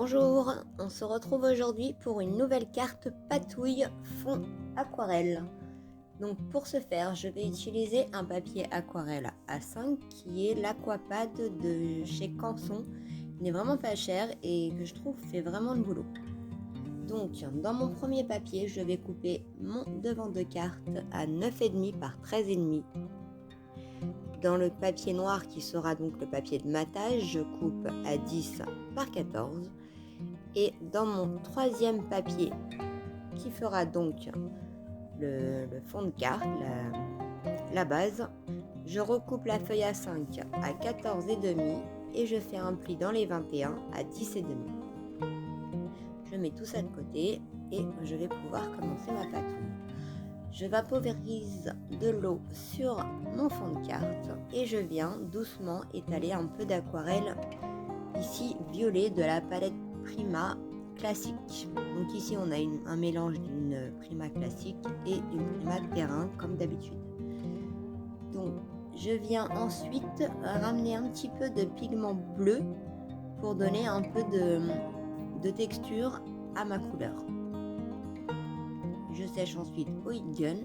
Bonjour, on se retrouve aujourd'hui pour une nouvelle carte patouille fond aquarelle. Donc pour ce faire, je vais utiliser un papier aquarelle A5 qui est l'Aquapad de chez Canson. Il n'est vraiment pas cher et que je trouve fait vraiment le boulot. Donc dans mon premier papier, je vais couper mon devant de carte à 9,5 par 13,5. Dans le papier noir qui sera donc le papier de matage, je coupe à 10 par 14. Et dans mon troisième papier qui fera donc le fond de carte, la base, je recoupe la feuille A5 à 14,5 et je fais un pli dans les 21 à 10,5. Je mets tout ça de côté et je vais pouvoir commencer ma patouille. Je vaporise de l'eau sur mon fond de carte et je viens doucement étaler un peu d'aquarelle, ici violet de la palette Prima classique. Donc ici on a un mélange d'une Prima classique et d'une Prima terrain comme d'habitude. Donc je viens ensuite ramener un petit peu de pigment bleu pour donner un peu de texture à ma couleur. Je sèche ensuite au heat gun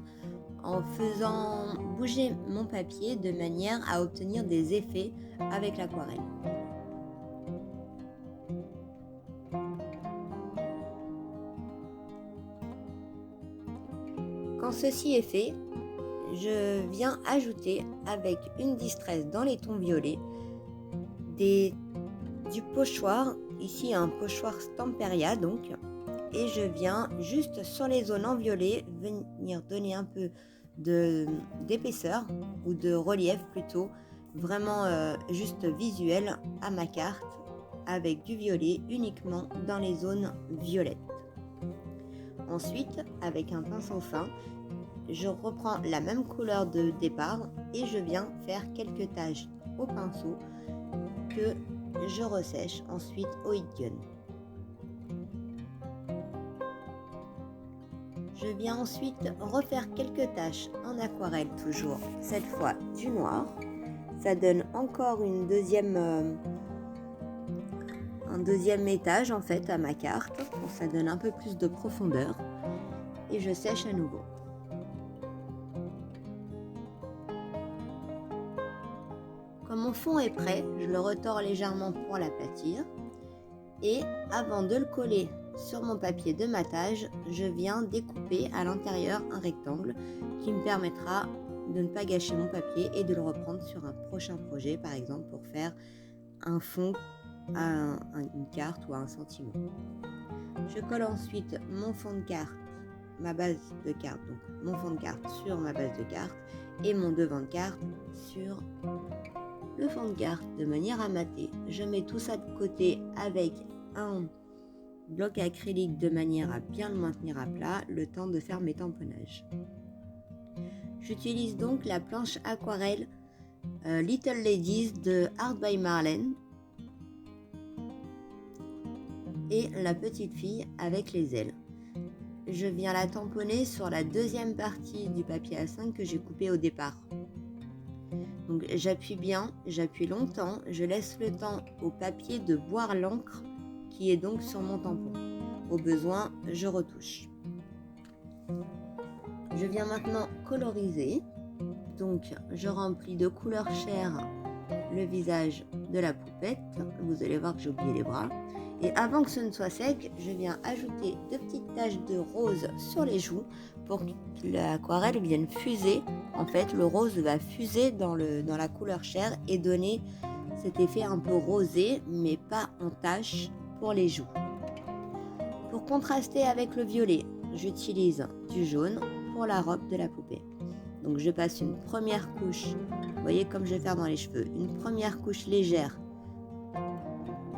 en faisant bouger mon papier de manière à obtenir des effets avec l'aquarelle. Quand ceci est fait, je viens ajouter avec une distress dans les tons violets du pochoir, ici un pochoir Stamperia donc, et je viens juste sur les zones en violet venir donner un peu d'épaisseur ou de relief plutôt, vraiment juste visuel à ma carte avec du violet uniquement dans les zones violettes. Ensuite, avec un pinceau fin, je reprends la même couleur de départ et je viens faire quelques taches au pinceau que je ressèche ensuite au heat gun. Je viens ensuite refaire quelques taches en aquarelle toujours, cette fois du noir. Ça donne encore un deuxième étage en fait à ma carte. Ça donne un peu plus de profondeur et je sèche à nouveau. Quand mon fond est prêt, je le retors légèrement pour l'aplatir et avant de le coller sur mon papier de matage, je viens découper à l'intérieur un rectangle qui me permettra de ne pas gâcher mon papier et de le reprendre sur un prochain projet, par exemple pour faire un fond à une carte ou à un sentiment. Je colle ensuite mon fond de carte, ma base de carte, donc mon fond de carte sur ma base de carte et mon devant de carte sur le fond de carte de manière à mater. Je mets tout ça de côté avec un bloc acrylique de manière à bien le maintenir à plat le temps de faire mes tamponnages. J'utilise donc la planche aquarelle Little Ladies de Art by Marlene et la petite fille avec les ailes. Je viens la tamponner sur la deuxième partie du papier A5 que j'ai coupé au départ. Donc j'appuie bien, j'appuie longtemps, je laisse le temps au papier de boire l'encre qui est donc sur mon tampon. Au besoin, je retouche. Je viens maintenant coloriser. Donc je remplis de couleur chair le visage de la poupette. Vous allez voir que j'ai oublié les bras. Et avant que ce ne soit sec, je viens ajouter de petites taches de rose sur les joues pour que l'aquarelle vienne fuser. En fait, le rose va fuser dans la couleur chair et donner cet effet un peu rosé, mais pas en tache pour les joues. Pour contraster avec le violet, j'utilise du jaune pour la robe de la poupée. Donc je passe une première couche, vous voyez comme je vais faire dans les cheveux, une première couche légère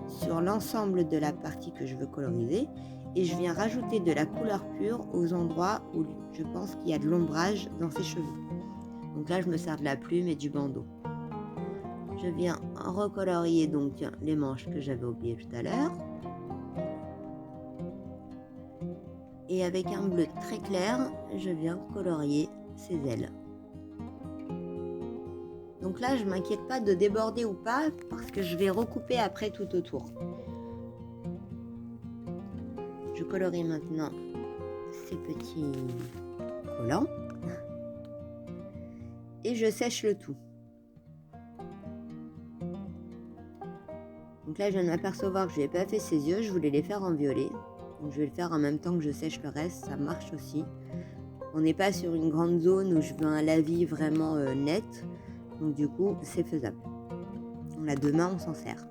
sur l'ensemble de la partie que je veux coloriser et je viens rajouter de la couleur pure aux endroits où je pense qu'il y a de l'ombrage dans ses cheveux. Donc là je me sers de la plume et du bandeau. Je viens recolorier donc les manches que j'avais oubliées tout à l'heure. Et avec un bleu très clair, je viens colorier ses ailes. Donc là, je ne m'inquiète pas de déborder ou pas parce que je vais recouper après tout autour. je colorie maintenant ces petits collants et je sèche le tout. Donc là, je viens de m'apercevoir que je n'ai pas fait ses yeux, je voulais les faire en violet. Donc je vais le faire en même temps que je sèche le reste, ça marche aussi. On n'est pas sur une grande zone où je veux un lavis vraiment net, donc du coup, c'est faisable. On a deux mains, on s'en sert.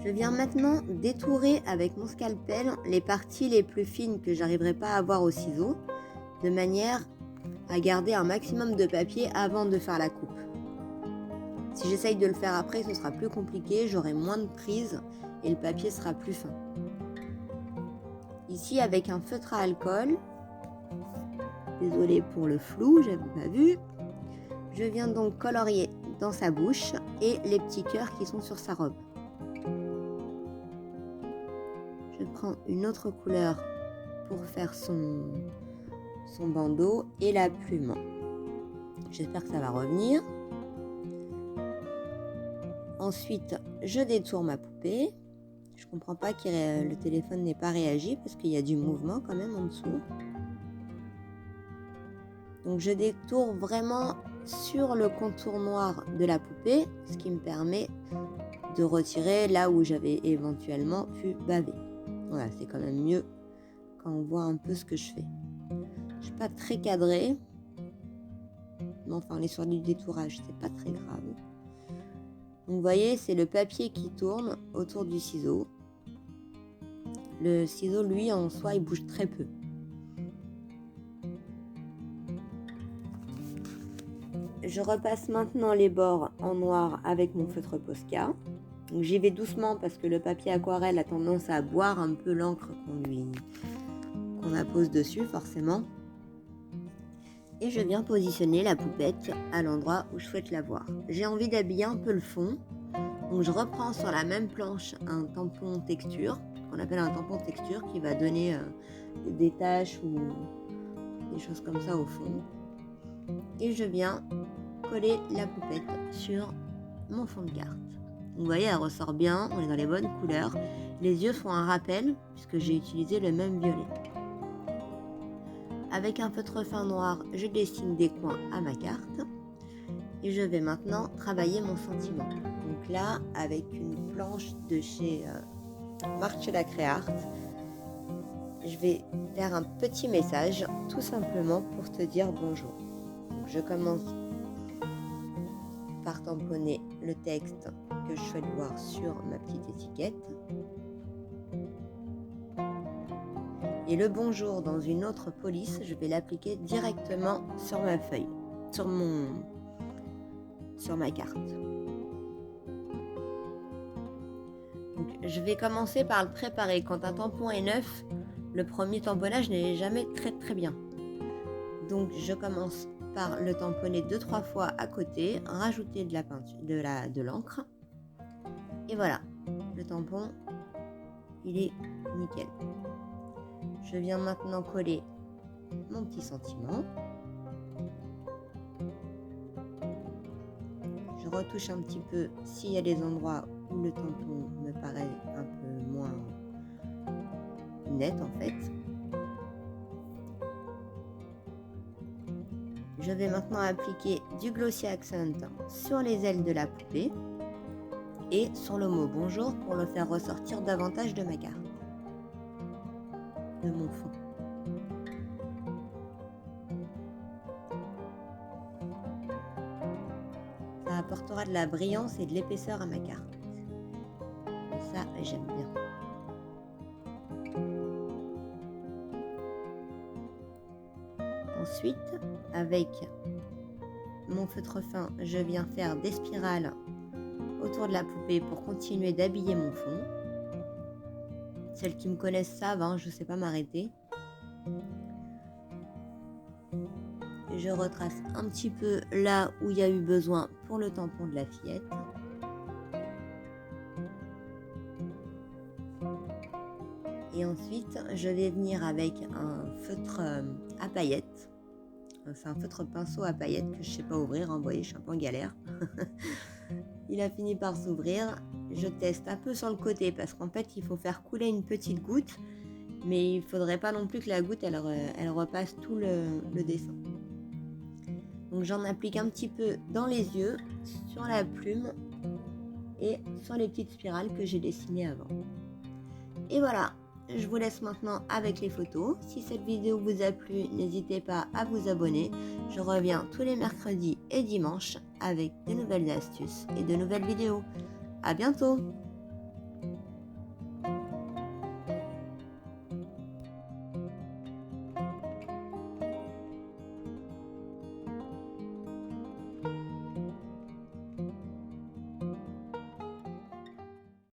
Je viens maintenant détourer avec mon scalpel les parties les plus fines que j'arriverai pas à avoir au ciseau, de manière à garder un maximum de papier avant de faire la coupe. Si j'essaye de le faire après, ce sera plus compliqué, j'aurai moins de prise et le papier sera plus fin. Ici, avec un feutre à alcool, désolée pour le flou, j'avais pas vu, je viens donc colorier dans sa bouche et les petits cœurs qui sont sur sa robe. Je prends une autre couleur pour faire son bandeau et la plume. J'espère que ça va revenir. Ensuite, je détourne ma poupée. Je comprends pas que le téléphone n'ait pas réagi parce qu'il y a du mouvement quand même en dessous. Donc je détourne vraiment sur le contour noir de la poupée, ce qui me permet de retirer là où j'avais éventuellement pu baver. Voilà, c'est quand même mieux quand on voit un peu ce que je fais. Je suis pas très cadrée, mais enfin les sur du détourage, c'est pas très grave. Donc vous voyez, c'est le papier qui tourne autour du ciseau. Le ciseau, lui, en soi, il bouge très peu. Je repasse maintenant les bords en noir avec mon feutre Posca. Donc j'y vais doucement parce que le papier aquarelle a tendance à boire un peu l'encre qu'on appose dessus, forcément. Et je viens positionner la poupette à l'endroit où je souhaite la voir. J'ai envie d'habiller un peu le fond, donc je reprends sur la même planche un tampon texture, qu'on appelle un tampon texture, qui va donner des taches ou des choses comme ça au fond. Et je viens coller la poupette sur mon fond de carte. Donc vous voyez, elle ressort bien, on est dans les bonnes couleurs. Les yeux font un rappel, puisque j'ai utilisé le même violet. Avec un feutre fin noir, je dessine des coins à ma carte et je vais maintenant travailler mon sentiment. Donc là, avec une planche de chez Marche la Créart, je vais faire un petit message, tout simplement pour te dire bonjour. Donc je commence par tamponner le texte que je souhaite voir sur ma petite étiquette. Et le bonjour dans une autre police, je vais l'appliquer directement sur ma feuille, sur ma carte. Donc, je vais commencer par le préparer. Quand un tampon est neuf, le premier tamponnage n'est jamais très bien. Donc je commence par le tamponner 2-3 fois à côté, rajouter de la peinture, de l'encre. Et voilà, le tampon, il est nickel. Je viens maintenant coller mon petit sentiment. Je retouche un petit peu s'il y a des endroits où le tampon me paraît un peu moins net en fait. Je vais maintenant appliquer du Glossy Accent sur les ailes de la poupée et sur le mot bonjour pour le faire ressortir davantage de ma carte, de mon fond. Ça apportera de la brillance et de l'épaisseur à ma carte. Et ça, j'aime bien. Ensuite, avec mon feutre fin, je viens faire des spirales autour de la poupée pour continuer d'habiller mon fond. Celles qui me connaissent savent, hein, je ne sais pas m'arrêter. Je retrace un petit peu là où il y a eu besoin pour le tampon de la fillette. Et ensuite, je vais venir avec un feutre à paillettes. C'est un feutre pinceau à paillettes que je ne sais pas ouvrir, hein, vous voyez, je suis un peu en galère. Il a fini par s'ouvrir. je teste un peu sur le côté parce qu'en fait il faut faire couler une petite goutte, mais il faudrait pas non plus que la goutte elle repasse tout le dessin. Donc j'en applique un petit peu dans les yeux, sur la plume et sur les petites spirales que j'ai dessinées avant. Et voilà, je vous laisse maintenant avec les photos. Si cette vidéo vous a plu, n'hésitez pas à vous abonner. Je reviens tous les mercredis et dimanches avec de nouvelles astuces et de nouvelles vidéos. À bientôt!